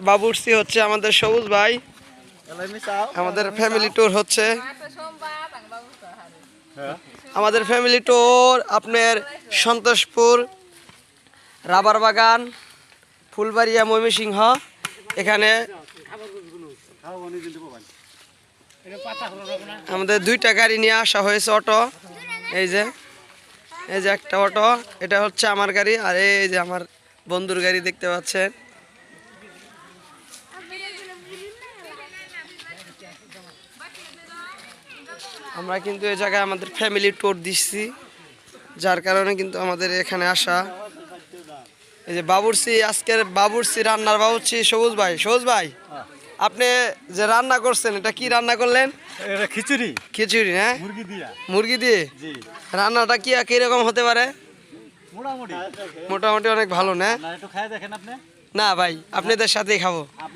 বাবুর্চি হচ্ছে আমাদের সবুজ ভাই। আমাদের ফ্যামিলি ট্যুর হচ্ছে, আমাদের ফ্যামিলি ট্যুর আপনার সন্তোষপুর, রাবার বাগান, ফুলবাড়িয়া, ময়মনসিংহ। এখানে আমাদের দুইটা গাড়ি নিয়ে আসা হয়েছে, অটো। এই যে একটা অটো, এটা হচ্ছে আমার গাড়ি, আর এই যে আমার বন্ধুর গাড়ি দেখতে পাচ্ছেন। আমরা কিন্তু এই জায়গায় আমাদের ফ্যামিলি ট্যুর দিচ্ছি, যার কারণে কিন্তু আমাদের এখানে আসা। এই যে বাবুর্চি, আজকের বাবুর্চি রান্নার বাবুর্চি সবুজ ভাই, আপনি যে রান্না করছেন এটা কি রান্না করলেন? এটা খিচুড়ি। খিচুড়ি, হ্যাঁ, মুরগি দিয়ে। জি। রান্নাটা কি কিরকম হতে পারে? মোটামুটি মোটামুটি অনেক ভালো, না? একটু খাই দেখেন আপনি। না ভাই, আপনাদের সাথেই খাবো।